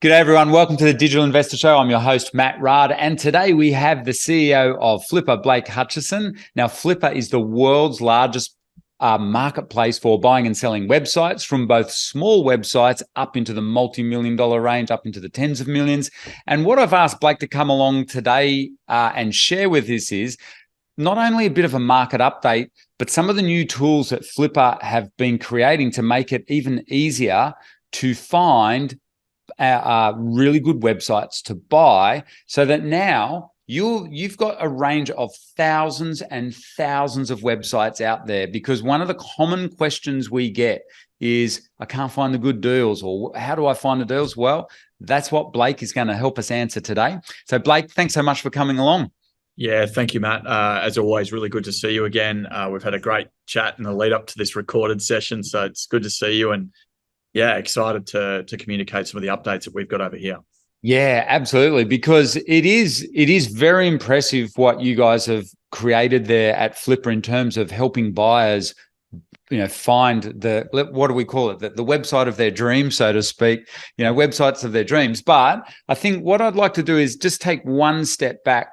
G'day everyone, welcome to the Digital Investor Show. I'm your host, Matt Rard, and today we have the CEO of Flippa, Blake Hutchison. Now, Flippa is the world's largest marketplace for buying and selling websites, from both small websites up into the multi-million-dollar range, up into the tens of millions. And what I've asked Blake to come along today and share with us is not only a bit of a market update, but some of the new tools that Flippa have been creating to make it even easier to find really good websites to buy, so that now you've got a range of thousands and thousands of websites out there. Because one of the common questions we get is, I can't find the good deals, or how do I find the deals? Well, that's what Blake is going to help us answer today. So Blake, thanks so much for coming along. Yeah, thank you, Matt. As always, really good to see you again. We've had a great chat in the lead up to this recorded session, so it's good to see you, and yeah, excited to communicate some of the updates that we've got over here. Yeah, absolutely. Because it is very impressive what you guys have created there at Flippa in terms of helping buyers, find what do we call it? The website of their dreams, so to speak, websites of their dreams. But I think what I'd like to do is just take one step back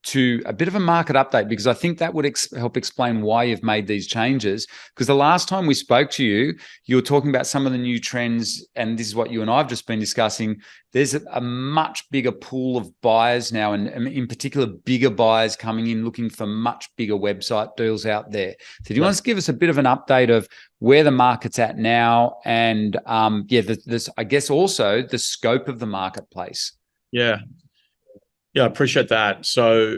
to a bit of a market update, because I think that would help explain why you've made these changes. Because the last time we spoke to you, you were talking about some of the new trends, and this is what you and I have just been discussing. There's a much bigger pool of buyers now, and in particular, bigger buyers coming in looking for much bigger website deals out there. So do you want to give us a bit of an update of where the market's at now, and I guess also the scope of the marketplace? Yeah, I appreciate that. So,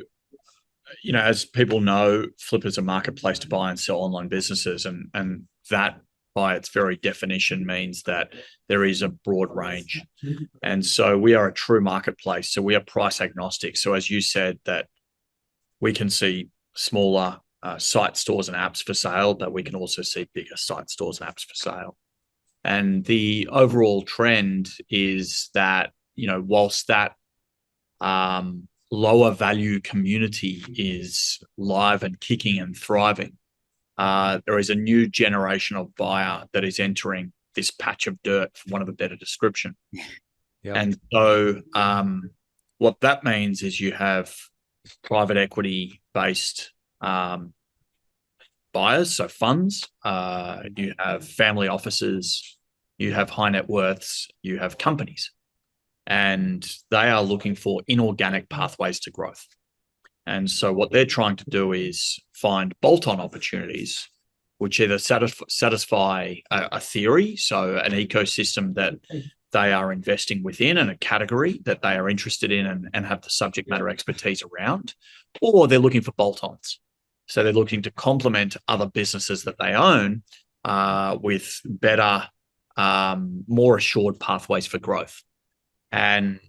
as people know, Flippa is a marketplace to buy and sell online businesses, and that by its very definition means that there is a broad range. And so we are a true marketplace. So we are price agnostic. So as you said, that we can see smaller site stores and apps for sale, but we can also see bigger site stores and apps for sale. And the overall trend is that, whilst that lower value community is live and kicking and thriving, there is a new generation of buyer that is entering this patch of dirt, for want of a better description. Yep. And so what that means is you have private equity based buyers, so funds, you have family offices, you have high net worths, you have companies. And they are looking for inorganic pathways to growth. And so what they're trying to do is find bolt-on opportunities, which either satisfy a theory, so an ecosystem that they are investing within, and a category that they are interested in and have the subject matter expertise around, or they're looking for bolt-ons. So they're looking to complement other businesses that they own with better, more assured pathways for growth. And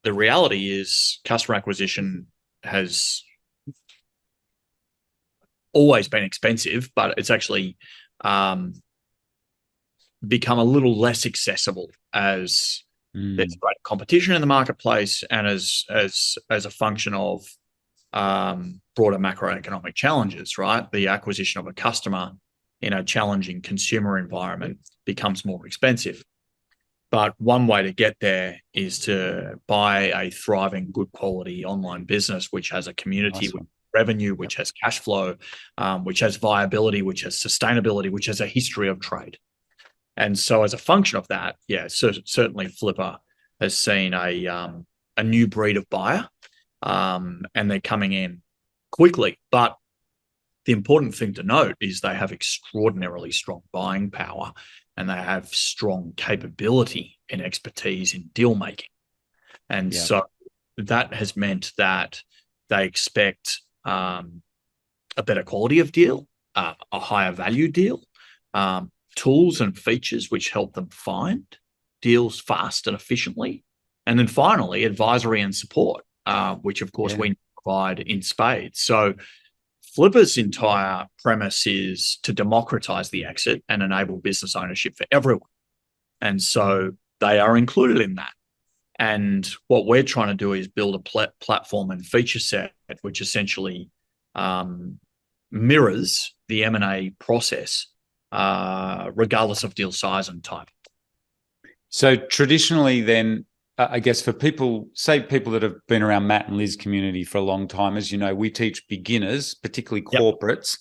the reality is customer acquisition has always been expensive, but it's actually become a little less accessible as there's great competition in the marketplace, and as a function of broader macroeconomic challenges, right? The acquisition of a customer in a challenging consumer environment becomes more expensive. But one way to get there is to buy a thriving, good quality online business, which has a community, with revenue, which has cash flow, which has viability, which has sustainability, which has a history of trade. And so as a function of that, certainly Flippa has seen a new breed of buyer, and they're coming in quickly. But the important thing to note is they have extraordinarily strong buying power, and they have strong capability and expertise in deal making. And so that has meant that they expect a better quality of deal, a higher value deal, tools and features which help them find deals fast and efficiently. And then finally, advisory and support, which of course we provide in spades. So Flippa's entire premise is to democratize the exit and enable business ownership for everyone. And so they are included in that. And what we're trying to do is build a platform and feature set which essentially mirrors the M&A process, regardless of deal size and type. So traditionally then, I guess for people that have been around Matt and Liz community for a long time, as you know, we teach beginners, particularly corporates,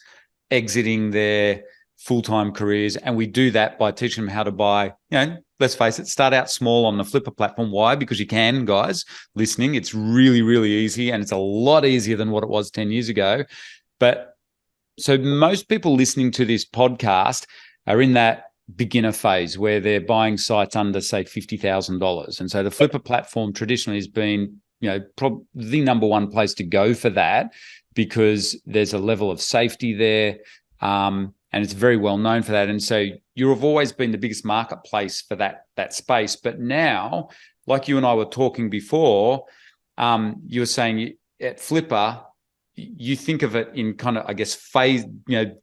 exiting their full-time careers. And we do that by teaching them how to buy, let's face it, start out small on the Flippa platform. Why? Because you can, guys, listening. It's really, really easy, and it's a lot easier than what it was 10 years ago. But so most people listening to this podcast are in that beginner phase where they're buying sites under, say, $50,000. And so the Flippa platform traditionally has been, the number one place to go for that, because there's a level of safety there, and it's very well known for that. And so you've always been the biggest marketplace for that space. But now, like you and I were talking before, you were saying at Flippa, you think of it in kind of, I guess, phase,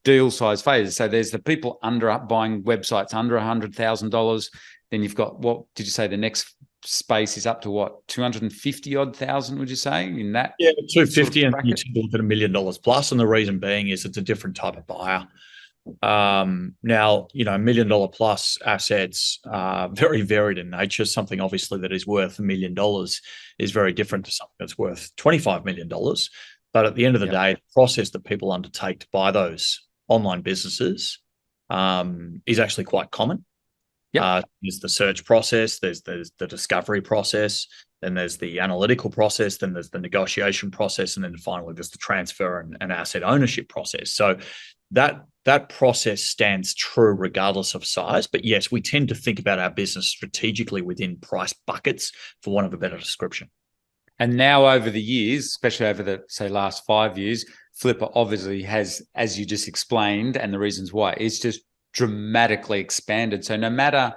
deal size phases. So there's the people buying websites under $100,000. Then you've got, what did you say? The next space is up to what, 250 odd thousand? Would you say in that? Yeah, 250, and you tend to look at $1 million plus. And the reason being is it's a different type of buyer. Now, $1 million plus assets are very varied in nature. Something obviously that is worth $1 million is very different to something that's worth $25 million. But at the end of the day, the process that people undertake to buy those online businesses is actually quite common. There's the search process, there's the discovery process, then there's the analytical process, then there's the negotiation process, and then finally there's the transfer and asset ownership process. So that process stands true regardless of size. But yes, we tend to think about our business strategically within price buckets, for want of a better description. And now over the years, especially over the, say, last 5 years, Flippa obviously has, as you just explained, and the reasons why, it's just dramatically expanded. So no matter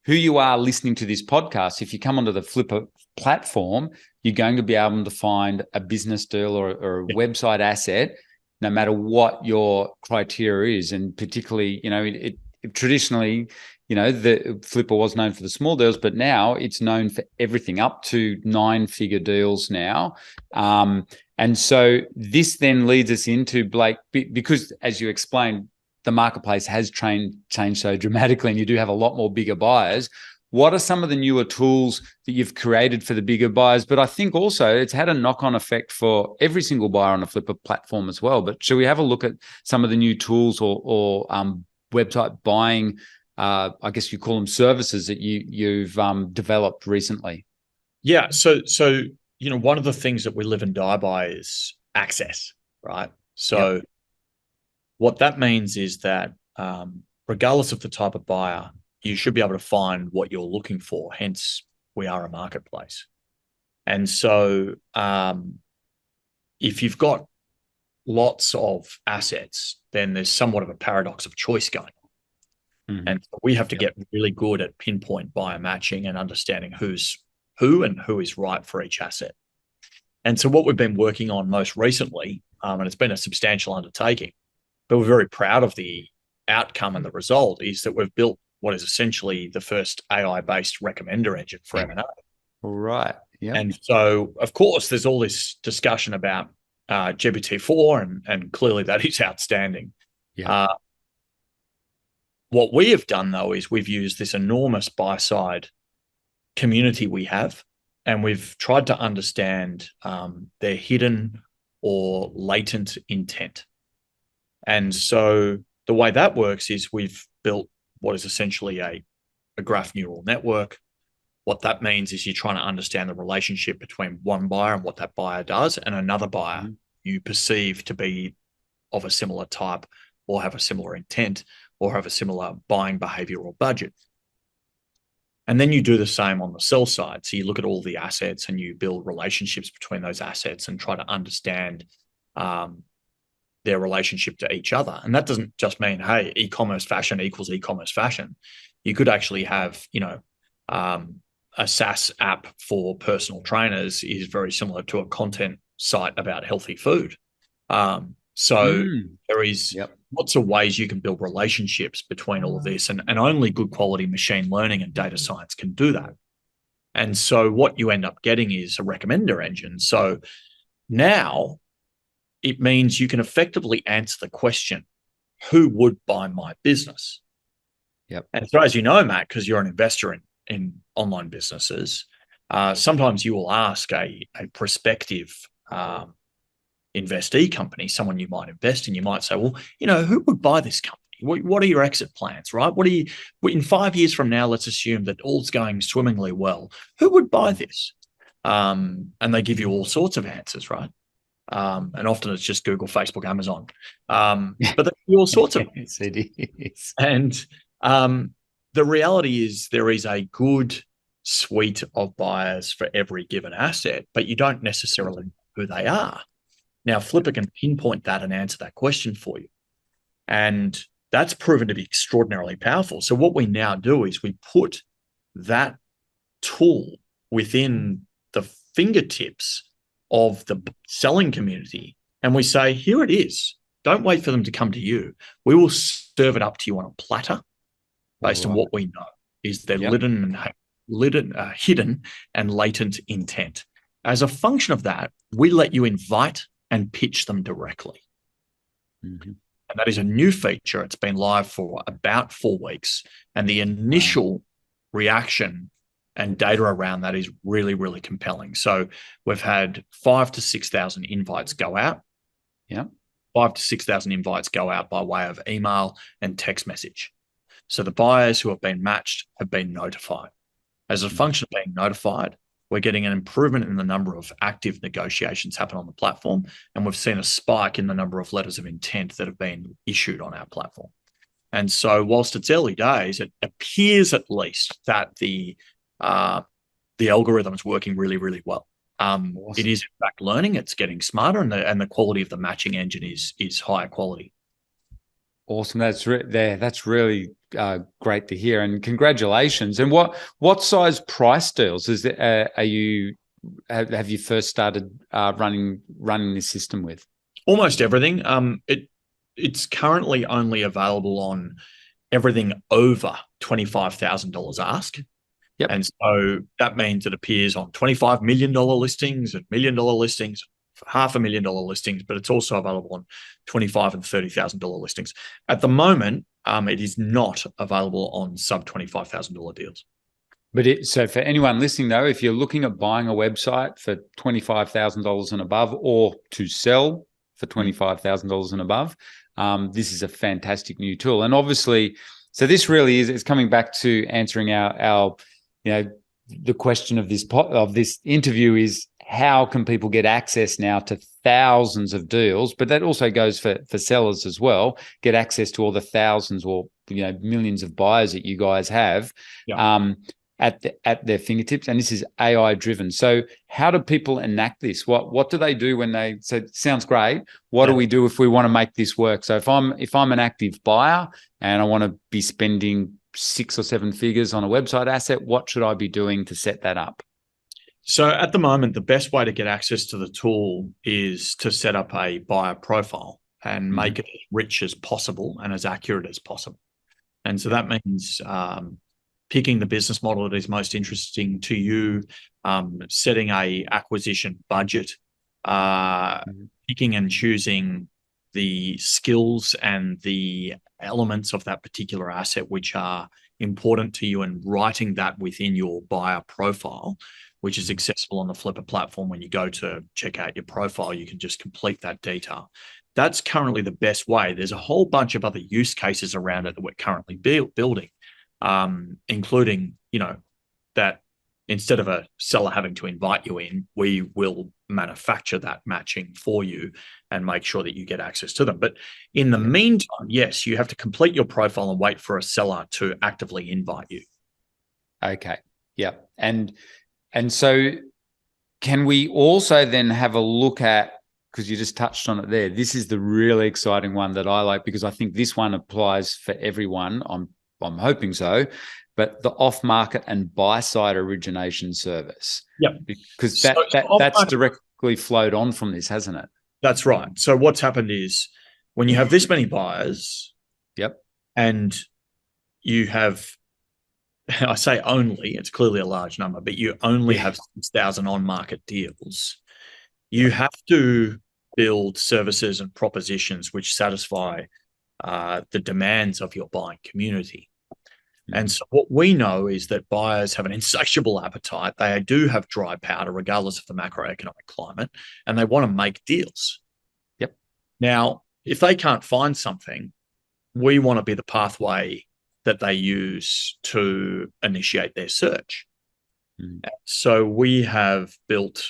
who you are listening to this podcast, if you come onto the Flippa platform, you're going to be able to find a business deal or a website asset, no matter what your criteria is. And particularly, it traditionally, the Flippa was known for the small deals, but now it's known for everything up to 9-figure deals now. And so this then leads us into, Blake, because as you explained, the marketplace has changed so dramatically, and you do have a lot more bigger buyers. What are some of the newer tools that you've created for the bigger buyers? But I think also it's had a knock-on effect for every single buyer on the Flippa platform as well. But should we have a look at some of the new tools or website buying, I guess you call them services, that you've developed recently? Yeah. So one of the things that we live and die by is access, right? So what that means is that regardless of the type of buyer, you should be able to find what you're looking for. Hence, we are a marketplace. And so if you've got lots of assets, then there's somewhat of a paradox of choice going on. Mm-hmm. And we have to get really good at pinpoint buyer matching and understanding who's who and who is right for each asset. And so what we've been working on most recently, and it's been a substantial undertaking, but we're very proud of the outcome and the result, is that we've built what is essentially the first AI-based recommender engine for M&A. Right. Yeah. And so, of course, there's all this discussion about GPT-4, and clearly that is outstanding. Yeah. What we have done, though, is we've used this enormous buy-side community we have, and we've tried to understand their hidden or latent intent. And so the way that works is we've built what is essentially a graph neural network. What that means is you're trying to understand the relationship between one buyer and what that buyer does, and another buyer you perceive to be of a similar type, or have a similar intent, or have a similar buying behavior or budget. And then you do the same on the sell side. So you look at all the assets and you build relationships between those assets and try to understand their relationship to each other. And that doesn't just mean, hey, e-commerce fashion equals e-commerce fashion. You could actually have, a SaaS app for personal trainers is very similar to a content site about healthy food. There is lots of ways you can build relationships between all of this, and only good quality machine learning and data science can do that. And so what you end up getting is a recommender engine. So now it means you can effectively answer the question, who would buy my business? Yep. And so, as you know, Matt, because you're an investor in online businesses, sometimes you will ask a prospective investee company, someone you might invest in, you might say, well, who would buy this company? What are your exit plans, right? In 5 years from now, let's assume that all's going swimmingly well. Who would buy this? And they give you all sorts of answers, right? And often it's just Google, Facebook, Amazon. But they give you all sorts of yes, it is. And the reality is there is a good suite of buyers for every given asset, but you don't necessarily know who they are. Now, Flippa can pinpoint that and answer that question for you. And that's proven to be extraordinarily powerful. So what we now do is we put that tool within the fingertips of the selling community, and we say, here it is. Don't wait for them to come to you. We will serve it up to you on a platter based on what we know is their hidden and latent intent. As a function of that, we let you invite and pitch them directly. Mm-hmm. And that is a new feature. It's been live for about 4 weeks. And the initial reaction and data around that is really, really compelling. So we've had 5,000 to 6,000 invites go out. Yeah. 5,000 to 6,000 invites go out by way of email and text message. So the buyers who have been matched have been notified. As a function of being notified, we're getting an improvement in the number of active negotiations happen on the platform. And we've seen a spike in the number of letters of intent that have been issued on our platform. And so whilst it's early days, it appears at least that the algorithm is working really, really well. Awesome. It is in fact learning, it's getting smarter, and the quality of the matching engine is higher quality. Awesome. That's really great to hear, and congratulations. And what size price deals is have you first started running this system with? Almost everything. It's currently only available on everything over $25,000 ask. Yep. And so that means it appears on $25 million listings and $1 million listings, $500,000 listings, but it's also available on $25,000 and $30,000 listings. At the moment, it is not available on sub $25,000 deals. But so for anyone listening, though, if you're looking at buying a website for $25,000 and above, or to sell for $25,000 and above, this is a fantastic new tool. And obviously, so this really it's coming back to answering our the question of this interview is, how can people get access now to thousands of deals? But that also goes for sellers as well, get access to all the thousands or millions of buyers that you guys have at their fingertips. And this is AI driven. So how do people enact this? What do they do when they say, sounds great, what do we do if we want to make this work? So if I'm an active buyer and I want to be spending 6 or 7 figures on a website asset, what should I be doing to set that up? So at the moment, the best way to get access to the tool is to set up a buyer profile and make it as rich as possible and as accurate as possible. And so that means picking the business model that is most interesting to you, setting a acquisition budget, picking and choosing the skills and the elements of that particular asset which are important to you, and writing that within your buyer profile, which is accessible on the Flippa platform. When you go to check out your profile, you can just complete that detail. That's currently the best way. There's a whole bunch of other use cases around it that we're currently building, including, that instead of a seller having to invite you in, we will manufacture that matching for you and make sure that you get access to them. But in the meantime, yes, you have to complete your profile and wait for a seller to actively invite you. Okay. Yeah. And so can we also then have a look at, because you just touched on it there, this is the really exciting one that I like, because I think this one applies for everyone. I'm hoping so, but the off-market and buy-side origination service. Yeah. Because that's directly flowed on from this, hasn't it? That's right. So what's happened is, when you have this many buyers, and you have, I say only, it's clearly a large number, but you only have 6,000 on-market deals, you have to build services and propositions which satisfy the demands of your buying community. And so what we know is that buyers have an insatiable appetite. They do have dry powder, regardless of the macroeconomic climate, and they want to make deals. Yep. Now, if they can't find something, we want to be the pathway that they use to initiate their search. So we have built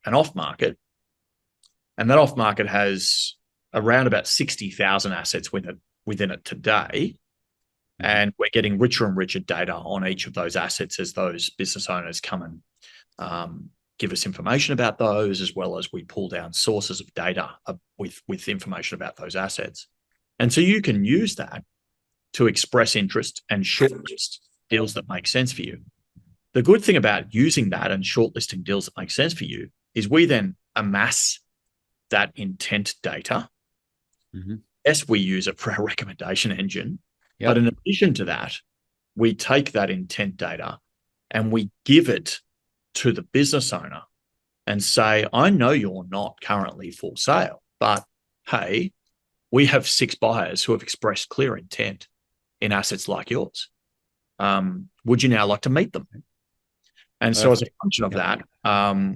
an off-market, and that off-market has around about 60,000 assets within it today. And we're getting richer and richer data on each of those assets as those business owners come and give us information about those, as well as we pull down sources of data with information about those assets. And so you can use that to express interest and shortlist deals that make sense for you. The good thing about using that and shortlisting deals that make sense for you is we then amass that intent data. Yes, we use it for our recommendation engine. Yep. But in addition to that, we take that intent data and we give it to the business owner and say, I know you're not currently for sale, but hey, we have 6 buyers who have expressed clear intent in assets like yours. Would you now like to meet them? And so as a function of that,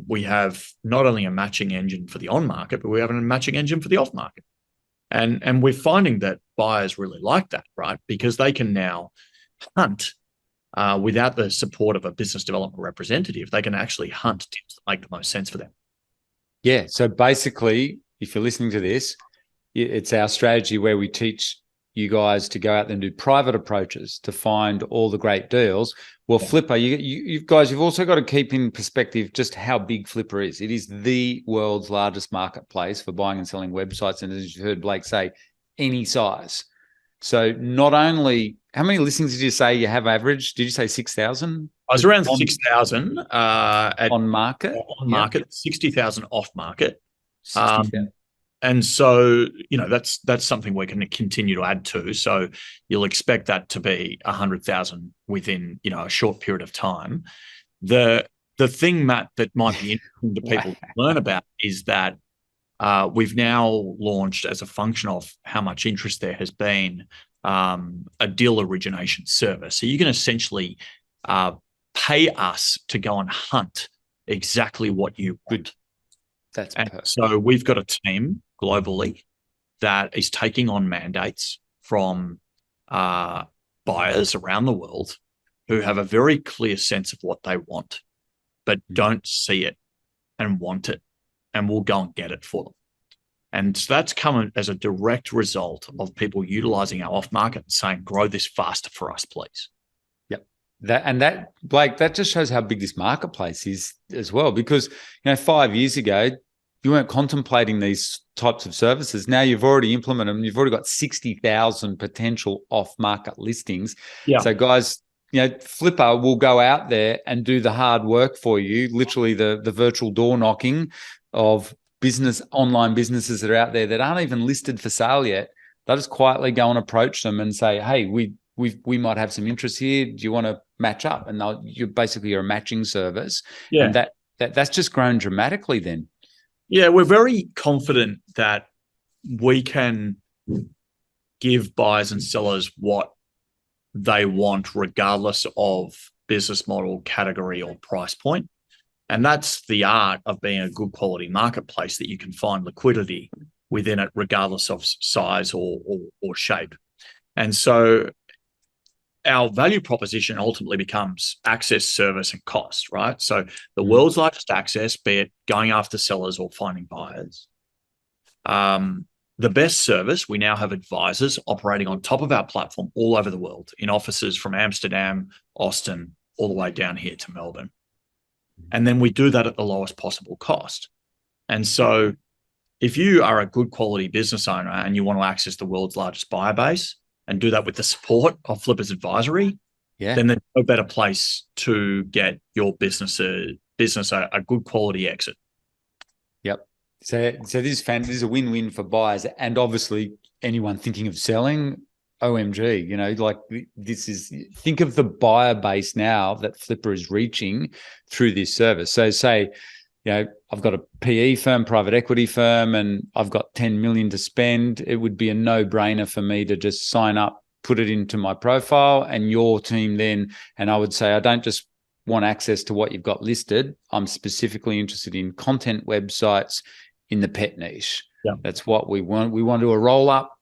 we have not only a matching engine for the on-market, but we have a matching engine for the off-market. And we're finding that buyers really like that, right? Because they can now hunt without the support of a business development representative. They can actually hunt deals that make the most sense for them. Yeah. So basically, if you're listening to this, it's our strategy where we teach you guys to go out there and do private approaches to find all the great deals. Well, Flippa, you guys, you've also got to keep in perspective just how big Flippa is. It is the world's largest marketplace for buying and selling websites. And as you heard Blake say, any size. So not only, how many listings did you say you have average? Did you say 6,000? I was around 6,000 on market. On market, 60,000 off market. And so, that's something we're going to continue to add to. So you'll expect that to be 100,000 within, a short period of time. The thing, Matt, that might be interesting to people to learn about is that we've now launched, as a function of how much interest there has been, a deal origination service. So you can essentially pay us to go and hunt exactly what you want. That's perfect. So we've got a team globally that is taking on mandates from buyers around the world who have a very clear sense of what they want, but don't see it and want it, and we'll go and get it for them. And so that's come as a direct result of people utilizing our off-market and saying, grow this faster for us, please. Yep. Blake, that just shows how big this marketplace is as well, because 5 years ago, you weren't contemplating these types of services. Now you've already implemented them. You've already got 60,000 potential off-market listings. Yeah. So guys, Flippa will go out there and do the hard work for you, literally the virtual door knocking of online businesses that are out there that aren't even listed for sale yet. They'll just quietly go and approach them and say, hey, we might have some interest here. Do you want to match up? And you're a matching service. Yeah. And that's just grown dramatically then. Yeah, we're very confident that we can give buyers and sellers what they want, regardless of business model, category, or price point. And that's the art of being a good quality marketplace, that you can find liquidity within it, regardless of size or shape. And so our value proposition ultimately becomes access, service, and cost, right? So the world's largest access, be it going after sellers or finding buyers. The best service, we now have advisors operating on top of our platform all over the world, in offices from Amsterdam, Austin, all the way down here to Melbourne. And then we do that at the lowest possible cost. And so if you are a good quality business owner and you want to access the world's largest buyer base and do that with the support of Flippa's advisory, then there's no better place to get your business a good quality exit. Yep. So this is a win-win for buyers, and obviously anyone thinking of selling. OMG, think of the buyer base now that Flippa is reaching through this service. So say, I've got a PE firm, private equity firm, and I've got 10 million to spend. It would be a no-brainer for me to just sign up put it into my profile, and your team then, and I would say, I don't just want access to what you've got listed. I'm specifically interested in content websites in the pet niche. Yeah. That's what we want. We want to do a roll up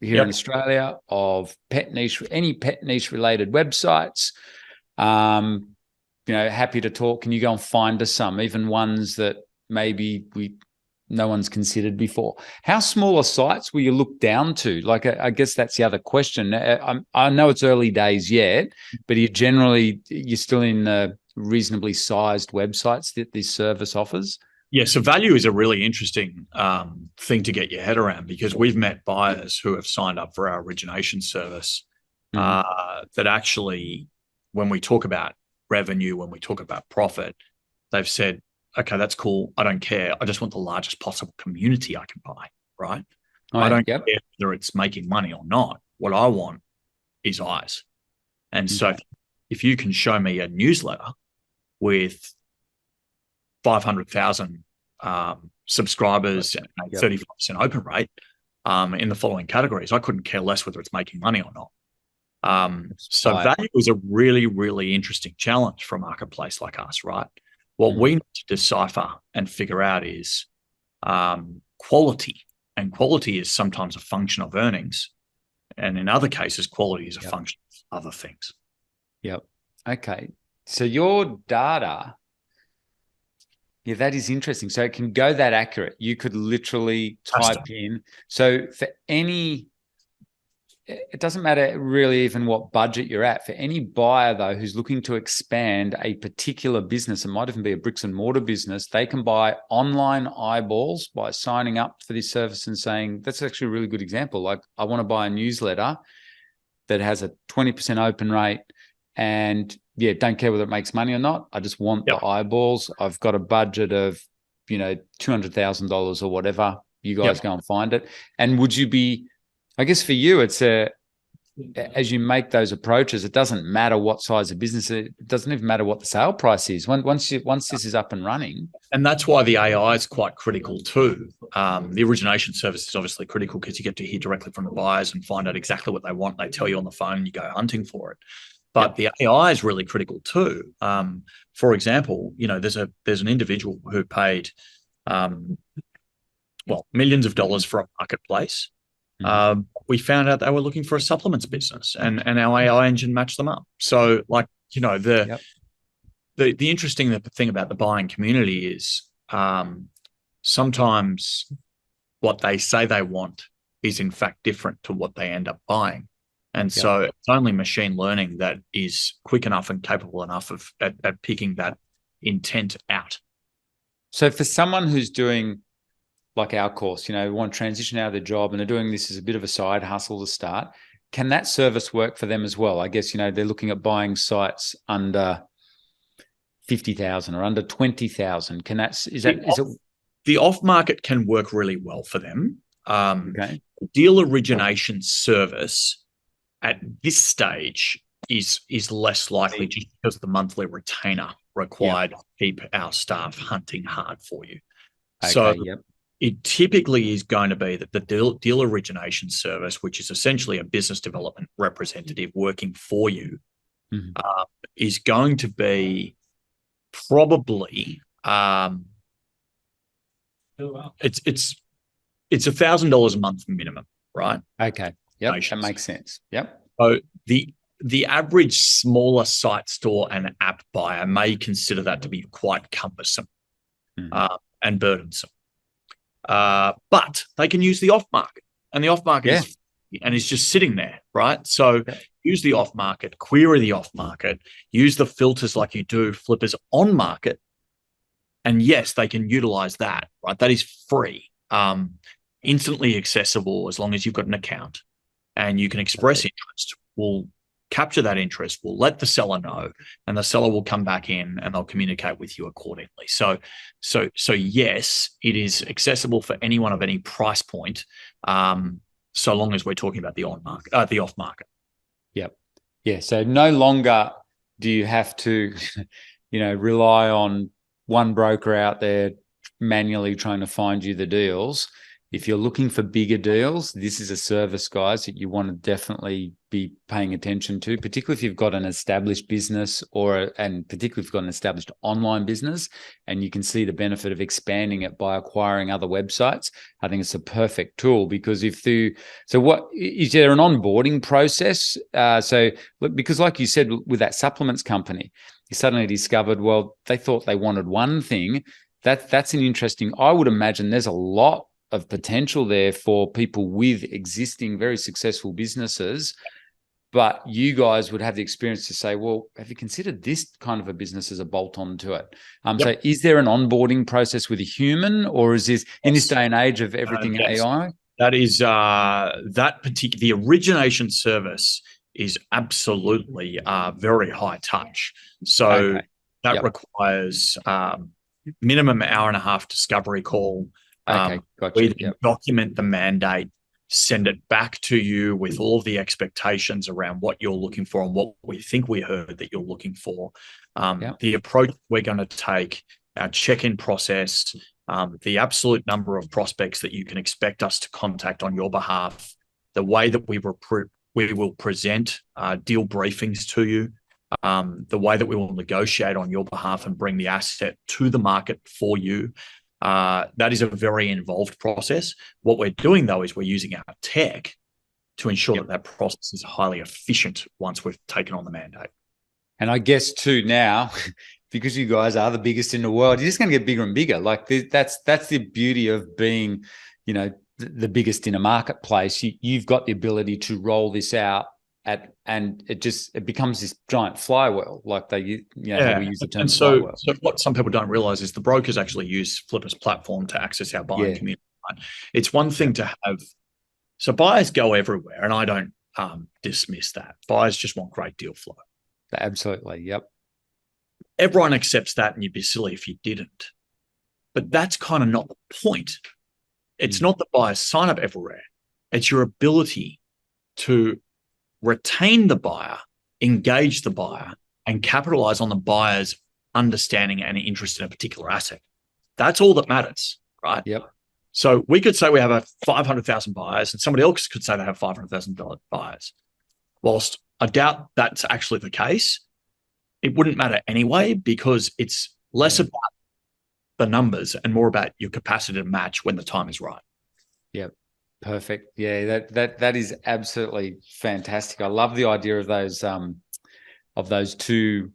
here Yep. in Australia of pet niche, any pet niche related websites. Happy to talk. Can you go and find us some, even ones that maybe no one's considered before? How small are sites will you look down to? Like, I guess that's the other question. I know it's early days yet, but you're still in reasonably sized websites that this service offers? Yeah, so value is a really interesting thing to get your head around, because we've met buyers who have signed up for our origination service that actually, when we talk about revenue, when we talk about profit, they've said, okay, that's cool. I don't care. I just want the largest possible community I can buy, right? I don't care whether it's making money or not. What I want is eyes. And so if you can show me a newsletter with 500,000 subscribers and a 35% open rate in the following categories, I couldn't care less whether it's making money or not. So value is a really, really interesting challenge for a marketplace like us, right? What we need to decipher and figure out is quality. And quality is sometimes a function of earnings. And in other cases, quality is a function of other things. Yep. Okay. So your data, that is interesting. So it can go that accurate. You could literally type in. So for any, it doesn't matter really even what budget you're at. For any buyer, though, who's looking to expand a particular business, it might even be a bricks and mortar business, they can buy online eyeballs by signing up for this service and saying, that's actually a really good example. Like, I want to buy a newsletter that has a 20% open rate, and don't care whether it makes money or not. I just want the eyeballs. I've got a budget of, $200,000 or whatever. You guys go and find it. And would you be, I guess for you, it's as you make those approaches, it doesn't matter what size of business, it doesn't even matter what the sale price is once this is up and running. And that's why the AI is quite critical too. The origination service is obviously critical because you get to hear directly from the buyers and find out exactly what they want. They tell you on the phone, you go hunting for it. But the AI is really critical too. For example, there's an individual who paid millions of dollars for a marketplace. We found out they were looking for a supplements business, and our AI engine matched them up. So, the interesting thing about the buying community is sometimes what they say they want is in fact different to what they end up buying. And so it's only machine learning that is quick enough and capable enough at picking that intent out. So for someone who's doing, like our course, want to transition out of their job and they're doing this as a bit of a side hustle to start, can that service work for them as well? I guess, they're looking at buying sites under 50,000 or under 20,000. The off market can work really well for them. Deal origination service at this stage is less likely, just because the monthly retainer required to keep our staff hunting hard for you. It typically is going to be that the deal origination service, which is essentially a business development representative working for you, is going to be probably it's $1,000 a month minimum, right? Okay. Yep, that makes sense. Yep. So the average smaller site store and app buyer may consider that to be quite cumbersome and burdensome. But they can use the off market, and the off market is just sitting there, right? So use the off market, query the off market, use the filters like you do Flippa's on market, and yes, they can utilize that, right? That is free, instantly accessible as long as you've got an account, and you can express interest. We'll capture that interest, we'll let the seller know, and the seller will come back in and they'll communicate with you accordingly. So yes, it is accessible for anyone of any price point, so long as we're talking about the on market, the off market. Yep. Yeah. So no longer do you have to, rely on one broker out there manually trying to find you the deals. if you're looking for bigger deals, this is a service, guys, that you want to definitely be paying attention to, particularly if you've got an established business and particularly if you've got an established online business and you can see the benefit of expanding it by acquiring other websites. I think it's a perfect tool because what is there an onboarding process? Because like you said, with that supplements company, you suddenly discovered, well, they thought they wanted one thing. That's an interesting, I would imagine there's a lot of potential there for people with existing very successful businesses, but you guys would have the experience to say, well, have you considered this kind of a business as a bolt-on to it? So is there an onboarding process with a human, or is this in this day and age of everything AI? That is the origination service is absolutely very high touch. So that requires minimum hour and a half discovery call. Gotcha. We document the mandate, send it back to you with all of the expectations around what you're looking for and what we think we heard that you're looking for. The approach we're going to take, our check-in process, the absolute number of prospects that you can expect us to contact on your behalf, the way that we will present deal briefings to you, the way that we will negotiate on your behalf and bring the asset to the market for you. That is a very involved process. What we're doing, though, is we're using our tech to ensure that process is highly efficient once we've taken on the mandate. And I guess, too, now, because you guys are the biggest in the world, you're just going to get bigger and bigger. Like that's the beauty of being, the biggest in a marketplace. You've got the ability to roll this out and it becomes this giant flywheel, like how we use the term flywheel. So what some people don't realize is the brokers actually use Flippa's platform to access our buying community. Right? It's one thing to have, so buyers go everywhere, and I don't dismiss that. Buyers just want great deal flow. Absolutely, yep. Everyone accepts that, and you'd be silly if you didn't. But that's kind of not the point. It's not that buyers sign up everywhere. It's your ability to retain the buyer, engage the buyer, and capitalize on the buyer's understanding and interest in a particular asset. That's all that matters, right? Yep. So we could say we have 500,000 buyers, and somebody else could say they have $500,000 buyers. Whilst I doubt that's actually the case, it wouldn't matter anyway, because it's less about the numbers and more about your capacity to match when the time is right. Yep. Perfect. Yeah, that is absolutely fantastic. I love the idea of those two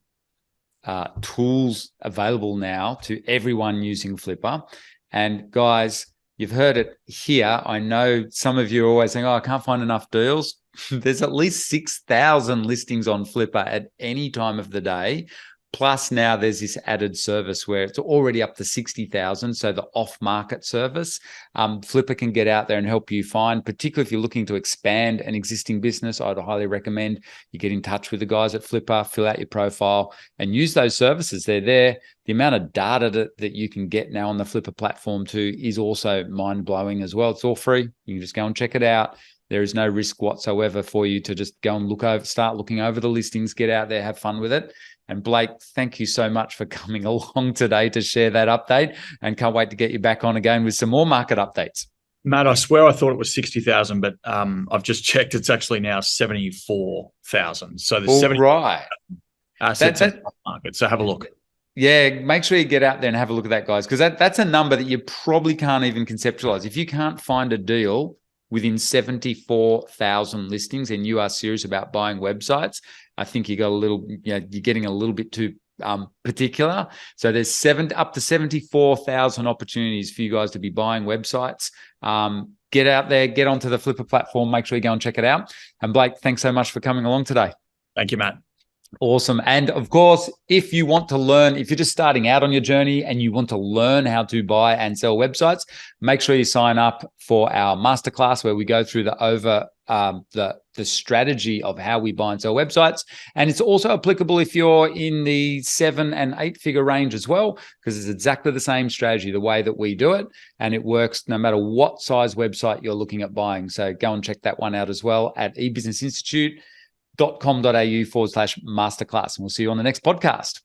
tools available now to everyone using Flippa. And guys, you've heard it here. I know some of you are always saying, "Oh, I can't find enough deals." There's at least 6,000 listings on Flippa at any time of the day. Plus now there's this added service where it's already up to 60,000. So the off-market service, Flippa can get out there and help you find, particularly if you're looking to expand an existing business, I'd highly recommend you get in touch with the guys at Flippa, fill out your profile and use those services. They're there. The amount of data that you can get now on the Flippa platform too is also mind-blowing as well. It's all free. You can just go and check it out. There is no risk whatsoever for you to just go and start looking over the listings, get out there, have fun with it. And Blake, thank you so much for coming along today to share that update, and can't wait to get you back on again with some more market updates. Matt, I swear I thought it was 60,000, but I've just checked. It's actually now 74,000. So there's 70,000 assets in the market. So have a look. Yeah, make sure you get out there and have a look at that, guys, because that's a number that you probably can't even conceptualize. If you can't find a deal within 74,000 listings and you are serious about buying websites, I think you're getting a little bit too particular. So there's up to 74,000 opportunities for you guys to be buying websites. Get out there, get onto the Flippa platform, make sure you go and check it out. And Blake, thanks so much for coming along today. Thank you, Matt. Awesome. And of course, if you want to learn, if you're just starting out on your journey and you want to learn how to buy and sell websites, make sure you sign up for our masterclass where we go through the strategy of how we buy and sell websites. And it's also applicable if you're in the 7 and 8 figure range as well, because it's exactly the same strategy, the way that we do it. And it works no matter what size website you're looking at buying. So go and check that one out as well at ebusinessinstitute.com.au/masterclass. And we'll see you on the next podcast.